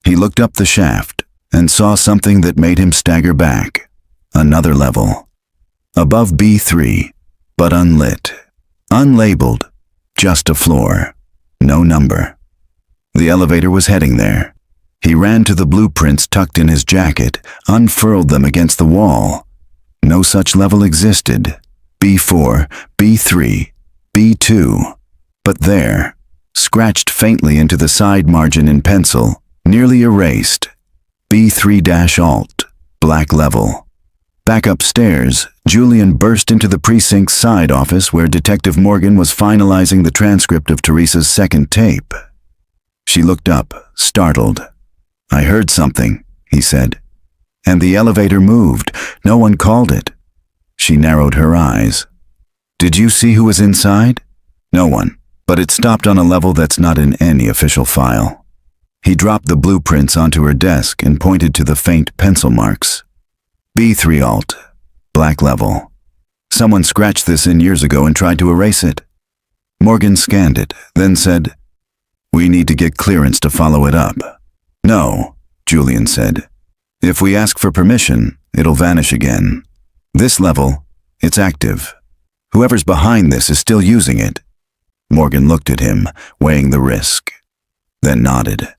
He looked up the shaft and saw something that made him stagger back. Another level. Above B3, but unlit. Unlabeled. Just a floor. No number. The elevator was heading there. He ran to the blueprints tucked in his jacket, unfurled them against the wall. No such level existed. B4, B3, B2. But there, scratched faintly into the side margin in pencil, nearly erased, B3-Alt, black level. Back upstairs, Julian burst into the precinct's side office where Detective Morgan was finalizing the transcript of Teresa's second tape. She looked up, startled. "I heard something," he said. "And the elevator moved. No one called it." She narrowed her eyes. "Did you see who was inside?" "No one, but it stopped on a level that's not in any official file." He dropped the blueprints onto her desk and pointed to the faint pencil marks. B3-Alt, black level. Someone scratched this in years ago and tried to erase it. Morgan scanned it, then said, "We need to get clearance to follow it up." "No," Julian said. "If we ask for permission, it'll vanish again. This level, it's active. Whoever's behind this is still using it." Morgan looked at him, weighing the risk, then nodded.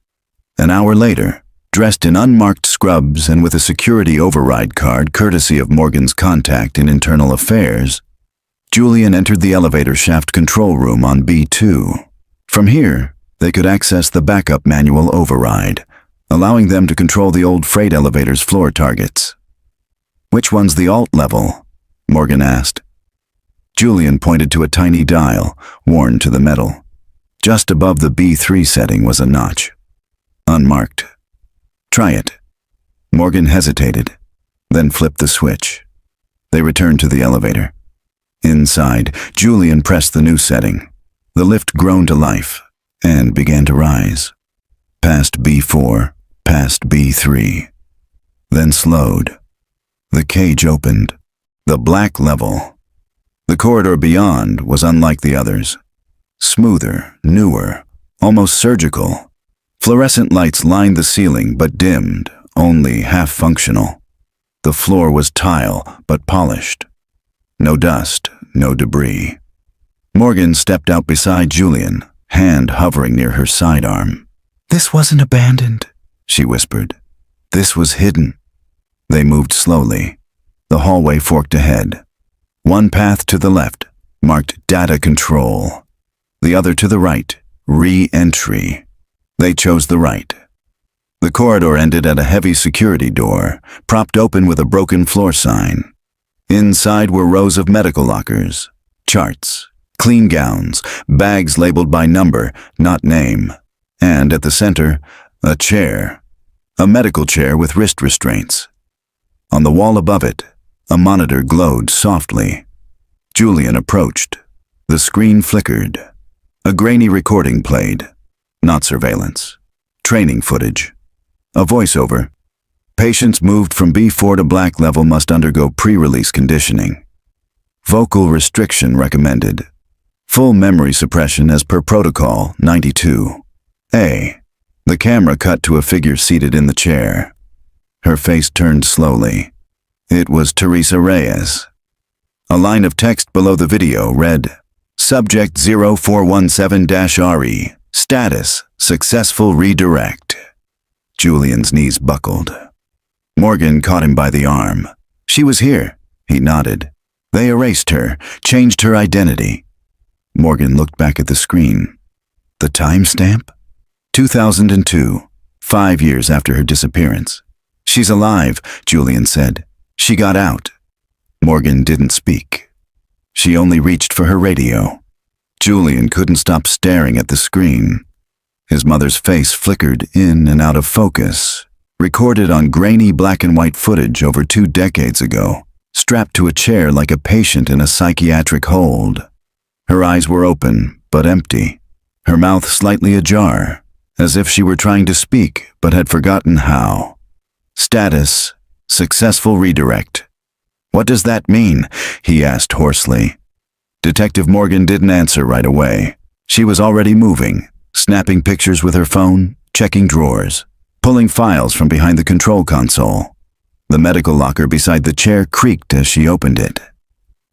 An hour later, dressed in unmarked scrubs and with a security override card courtesy of Morgan's contact in internal affairs, Julian entered the elevator shaft control room on B2. From here, they could access the backup manual override, allowing them to control the old freight elevator's floor targets. "Which one's the alt level?" Morgan asked. Julian pointed to a tiny dial, worn to the metal. Just above the B3 setting was a notch. Unmarked. "Try it." Morgan hesitated, then flipped the switch. They returned to the elevator. Inside, Julian pressed the new setting. The lift groaned to life and began to rise. Past B4, past B3. Then slowed. The cage opened. The black level. The corridor beyond was unlike the others. Smoother, newer, almost surgical. Fluorescent lights lined the ceiling but dimmed, only half functional. The floor was tile but polished. No dust, no debris. Morgan stepped out beside Julian, hand hovering near her sidearm. "This wasn't abandoned," she whispered. "This was hidden." They moved slowly. The hallway forked ahead. One path to the left, marked data control. The other to the right, re-entry. They chose the right. The corridor ended at a heavy security door, propped open with a broken floor sign. Inside were rows of medical lockers, charts, clean gowns, bags labeled by number, not name. And at the center, a chair. A medical chair with wrist restraints. On the wall above it, a monitor glowed softly. Julian approached. The screen flickered. A grainy recording played. Not surveillance. Training footage. A voiceover. Patients moved from B4 to black level must undergo pre-release conditioning. Vocal restriction recommended. Full memory suppression as per protocol 92. A. The camera cut to a figure seated in the chair. Her face turned slowly. It was Teresa Reyes. A line of text below the video read, Subject 0417-RE. Status, successful redirect. Julian's knees buckled. Morgan caught him by the arm. She was here, he nodded. They erased her, changed her identity. Morgan looked back at the screen. The timestamp? 2002, 5 years after her disappearance. She's alive, Julian said. She got out. Morgan didn't speak. She only reached for her radio. Julian couldn't stop staring at the screen. His mother's face flickered in and out of focus, recorded on grainy black and white footage over 2 decades ago, strapped to a chair like a patient in a psychiatric hold. Her eyes were open, but empty, her mouth slightly ajar, as if she were trying to speak but had forgotten how. Status: successful redirect. What does that mean? He asked hoarsely. Detective Morgan didn't answer right away. She was already moving, snapping pictures with her phone, checking drawers, pulling files from behind the control console. The medical locker beside the chair creaked as she opened it.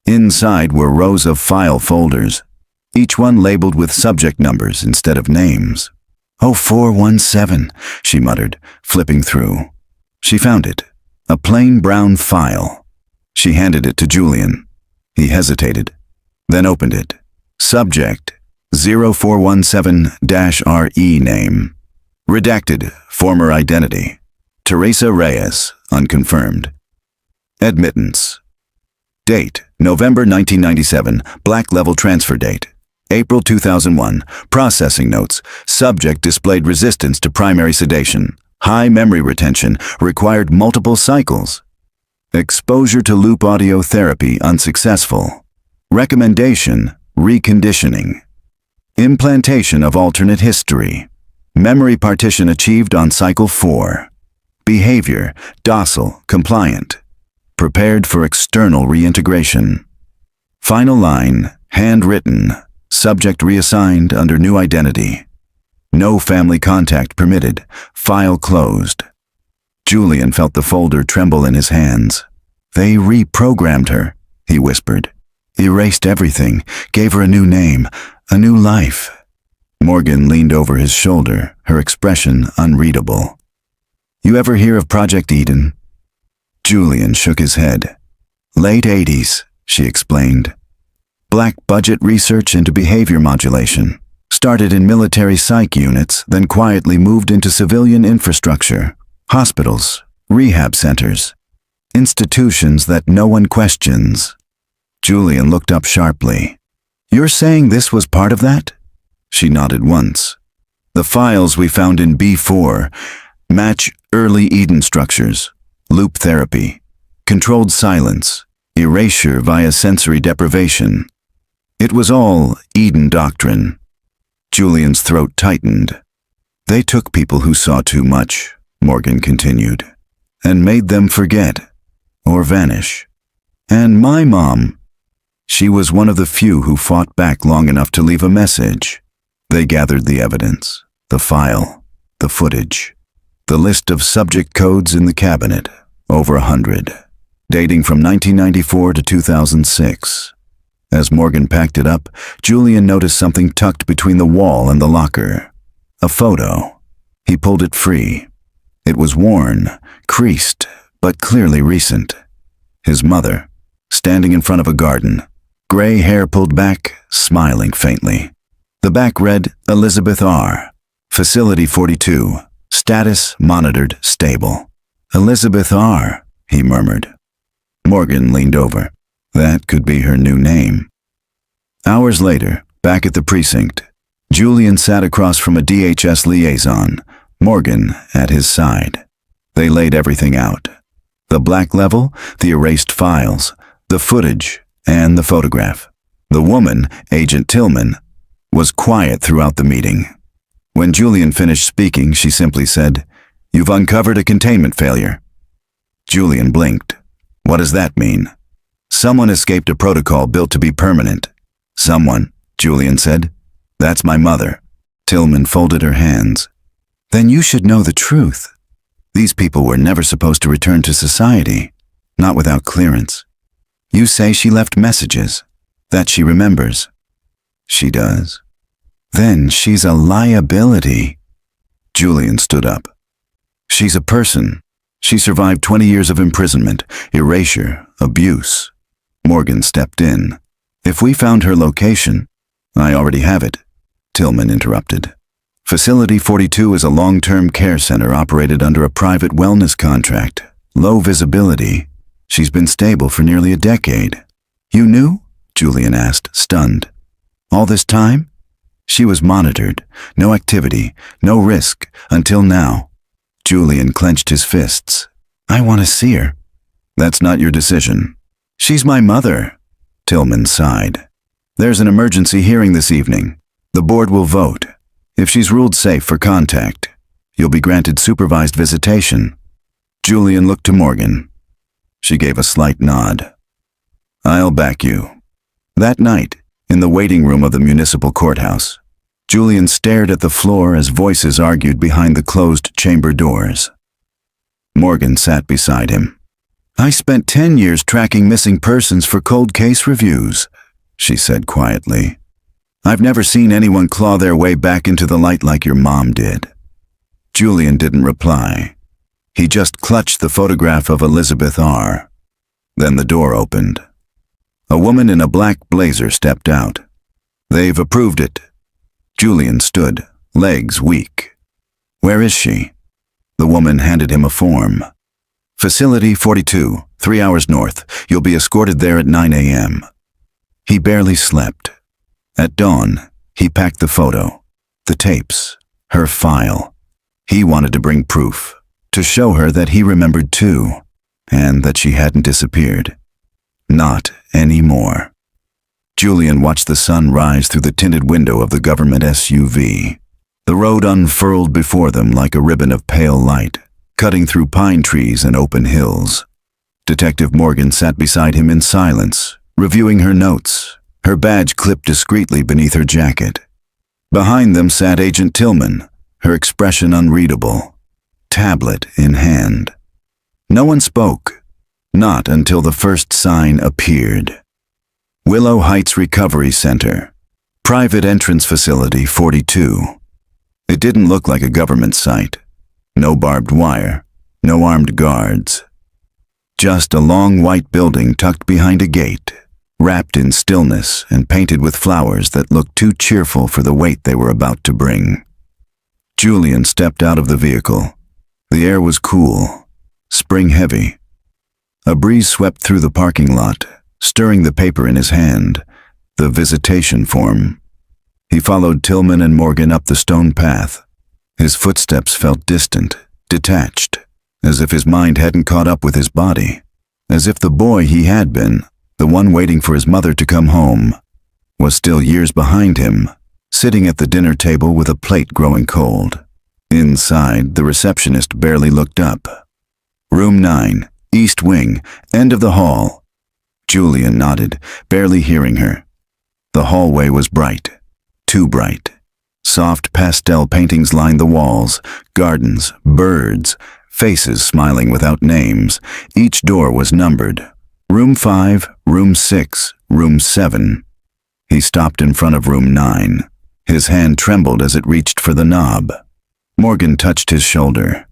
Inside were rows of file folders, each one labeled with subject numbers instead of names. 0417, she muttered, flipping through. She found it, a plain brown file. She handed it to Julian. He hesitated, then opened it. Subject: 0417-RE name. Redacted, former identity. Teresa Reyes, unconfirmed. Admittance. Date: November 1997, black level transfer date. April 2001, processing notes. Subject displayed resistance to primary sedation. High memory retention, required multiple cycles. Exposure to loop audio therapy unsuccessful. Recommendation: reconditioning. Implantation of alternate history. Memory partition achieved on cycle 4. Behavior: docile, compliant. Prepared for external reintegration. Final line: handwritten. Subject reassigned under new identity. No family contact permitted. File closed. Julian felt the folder tremble in his hands. They reprogrammed her, he whispered. Erased everything, gave her a new name, a new life. Morgan leaned over his shoulder, her expression unreadable. You ever hear of Project Eden? Julian shook his head. Late 80s, she explained. Black budget research into behavior modulation. Started in military psych units, then quietly moved into civilian infrastructure. Hospitals, rehab centers, institutions that no one questions. Julian looked up sharply. You're saying this was part of that? She nodded once. The files we found in B4 match early Eden structures, loop therapy, controlled silence, erasure via sensory deprivation. It was all Eden doctrine. Julian's throat tightened. They took people who saw too much, Morgan continued, and made them forget or vanish. And my mom, she was one of the few who fought back long enough to leave a message. They gathered the evidence, the file, the footage, the list of subject codes in the cabinet, over 100, dating from 1994 to 2006. As Morgan packed it up, Julian noticed something tucked between the wall and the locker. A photo. He pulled it free. It was worn, creased, but clearly recent. His mother, standing in front of a garden, gray hair pulled back, smiling faintly. The back read, Elizabeth R. Facility 42. Status monitored stable. Elizabeth R., he murmured. Morgan leaned over. That could be her new name. Hours later, back at the precinct, Julian sat across from a DHS liaison, Morgan at his side. They laid everything out. The black level, the erased files, the footage, and the photograph. The woman, Agent Tillman, was quiet throughout the meeting. When Julian finished speaking, she simply said, You've uncovered a containment failure. Julian blinked. What does that mean? Someone escaped a protocol built to be permanent. Someone, Julian said. That's my mother. Tillman folded her hands. Then you should know the truth. These people were never supposed to return to society, not without clearance. You say she left messages, that she remembers. She does. Then she's a liability. Julian stood up. She's a person. She survived 20 years of imprisonment, erasure, abuse. Morgan stepped in. If we found her location— I already have it, Tillman interrupted. Facility 42 is a long-term care center operated under a private wellness contract. Low visibility. She's been stable for nearly a decade. You knew? Julian asked, stunned. All this time? She was monitored. No activity, no risk, until now. Julian clenched his fists. I want to see her. That's not your decision. She's my mother, Tillman sighed. There's an emergency hearing this evening. The board will vote. If she's ruled safe for contact, you'll be granted supervised visitation. Julian looked to Morgan. She gave a slight nod. I'll back you. That night, in the waiting room of the municipal courthouse, Julian stared at the floor as voices argued behind the closed chamber doors. Morgan sat beside him. I spent 10 years tracking missing persons for cold case reviews, she said quietly. I've never seen anyone claw their way back into the light like your mom did. Julian didn't reply. He just clutched the photograph of Elizabeth R. Then the door opened. A woman in a black blazer stepped out. They've approved it. Julian stood, legs weak. Where is she? The woman handed him a form. Facility 42, 3 hours north. You'll be escorted there at 9 a.m. He barely slept. At dawn, he packed the photo, the tapes, her file. He wanted to bring proof, to show her that he remembered too, and that she hadn't disappeared. Not anymore. Julian watched the sun rise through the tinted window of the government SUV. The road unfurled before them like a ribbon of pale light, cutting through pine trees and open hills. Detective Morgan sat beside him in silence, reviewing her notes, her badge clipped discreetly beneath her jacket. Behind them sat Agent Tillman, her expression unreadable, tablet in hand. No one spoke, not until the first sign appeared. Willow Heights Recovery Center, Private Entrance Facility 42. It didn't look like a government site. No barbed wire, no armed guards. Just a long white building tucked behind a gate, wrapped in stillness and painted with flowers that looked too cheerful for the weight they were about to bring. Julian stepped out of the vehicle. The air was cool, spring heavy. A breeze swept through the parking lot, stirring the paper in his hand, the visitation form. He followed Tillman and Morgan up the stone path. His footsteps felt distant, detached, as if his mind hadn't caught up with his body, as if the boy he had been, the one waiting for his mother to come home, was still years behind him, sitting at the dinner table with a plate growing cold. Inside, the receptionist barely looked up. Room 9, East Wing, end of the hall. Julian nodded, barely hearing her. The hallway was bright, too bright. Soft pastel paintings lined the walls, gardens, birds, faces smiling without names. Each door was numbered. Room 5, Room 6, Room 7. He stopped in front of Room 9. His hand trembled as it reached for the knob. Morgan touched his shoulder.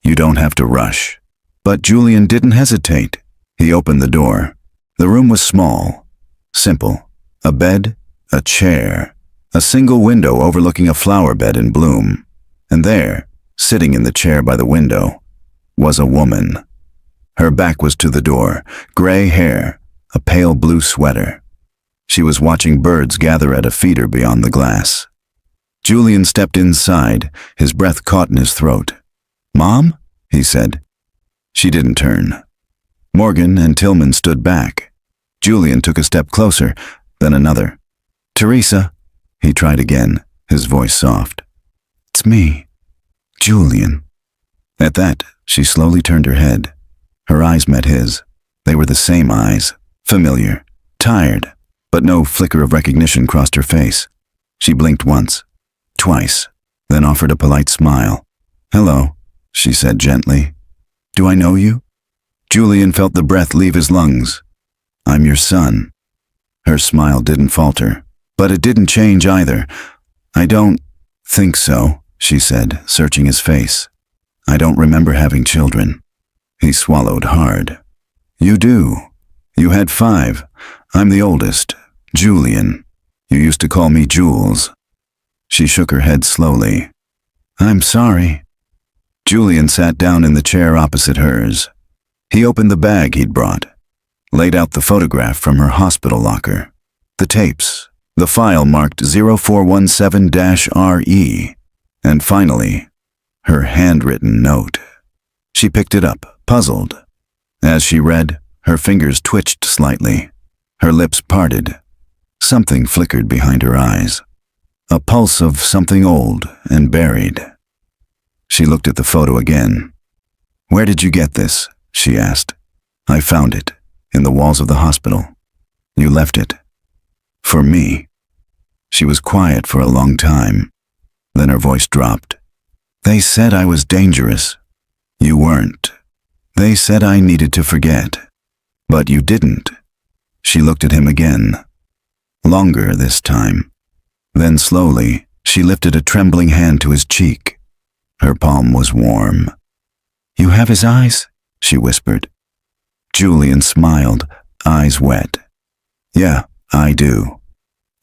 You don't have to rush. But Julian didn't hesitate. He opened the door. The room was small, simple. A bed, a chair, a single window overlooking a flower bed in bloom. And there, sitting in the chair by the window, was a woman. Her back was to the door, gray hair, a pale blue sweater. She was watching birds gather at a feeder beyond the glass. Julian stepped inside, his breath caught in his throat. "Mom?" he said. She didn't turn. Morgan and Tillman stood back. Julian took a step closer, then another. "Teresa," he tried again, his voice soft. "It's me, Julian." At that, she slowly turned her head. Her eyes met his. They were the same eyes, familiar, tired, but no flicker of recognition crossed her face. She blinked once, twice, then offered a polite smile. "Hello," she said gently. "Do I know you?" Julian felt the breath leave his lungs. "I'm your son." Her smile didn't falter, but it didn't change either. "I don't think so," she said, searching his face. I don't remember having children. He swallowed hard. You do. You had 5. I'm the oldest, Julian. You used to call me Jules. She shook her head slowly. I'm sorry. Julian sat down in the chair opposite hers. He opened the bag he'd brought, laid out the photograph from her hospital locker, the tapes, the file marked 0417-RE, and finally, her handwritten note. She picked it up, puzzled. As she read, her fingers twitched slightly. Her lips parted. Something flickered behind her eyes. A pulse of something old and buried. She looked at the photo again. Where did you get this? She asked. I found it, in the walls of the hospital. You left it. For me. She was quiet for a long time. Then her voice dropped. They said I was dangerous. You weren't. They said I needed to forget. But you didn't. She looked at him again. Longer this time. Then slowly, she lifted a trembling hand to his cheek. Her palm was warm. You have his eyes? She whispered. Julian smiled, eyes wet. Yeah, I do.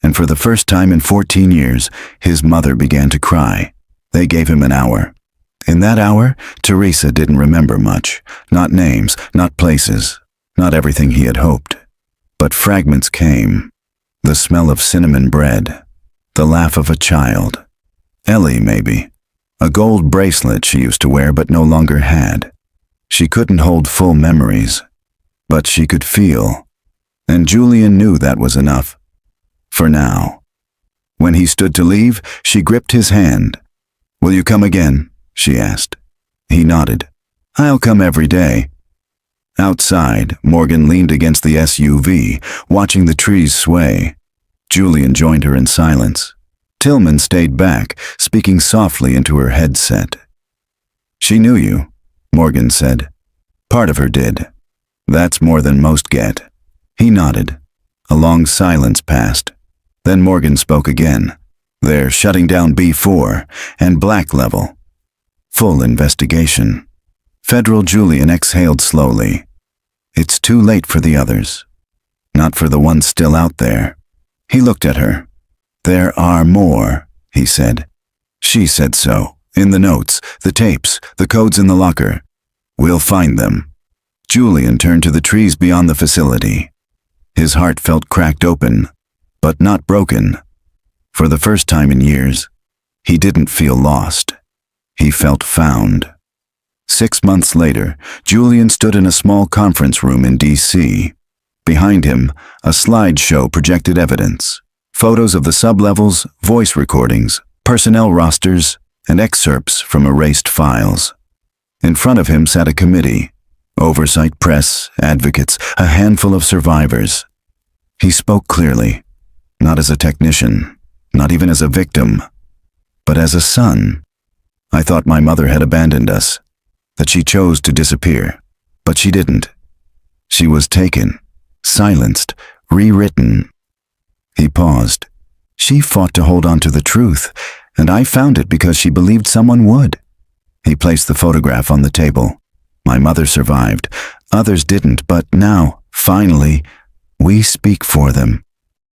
And for the first time in 14 years, his mother began to cry. They gave him an hour. In that hour, Teresa didn't remember much. Not names, not places, not everything he had hoped. But fragments came. The smell of cinnamon bread. The laugh of a child. Ellie, maybe. A gold bracelet she used to wear but no longer had. She couldn't hold full memories, but she could feel. And Julian knew that was enough. For now. When he stood to leave, she gripped his hand. Will you come again? She asked. He nodded. I'll come every day. Outside, Morgan leaned against the SUV, watching the trees sway. Julian joined her in silence. Tillman stayed back, speaking softly into her headset. She knew you, Morgan said. Part of her did. That's more than most get. He nodded. A long silence passed. Then Morgan spoke again. They're shutting down B4 and Black Level. Full investigation. Federal Julian exhaled slowly. It's too late for the others. Not for the ones still out there. He looked at her. There are more, he said. She said so. In the notes, the tapes, the codes in the locker. We'll find them. Julian turned to the trees beyond the facility. His heart felt cracked open, but not broken. For the first time in years, he didn't feel lost. He felt found. 6 months later, Julian stood in a small conference room in D.C. Behind him, a slideshow projected evidence. Photos of the sublevels, voice recordings, personnel rosters, and excerpts from erased files. In front of him sat a committee. Oversight press, advocates, a handful of survivors. He spoke clearly, not as a technician, not even as a victim, but as a son. I thought my mother had abandoned us, that she chose to disappear, but she didn't. She was taken, silenced, rewritten. He paused. She fought to hold on to the truth, and I found it because she believed someone would. He placed the photograph on the table. My mother survived. Others didn't, but now, finally, we speak for them.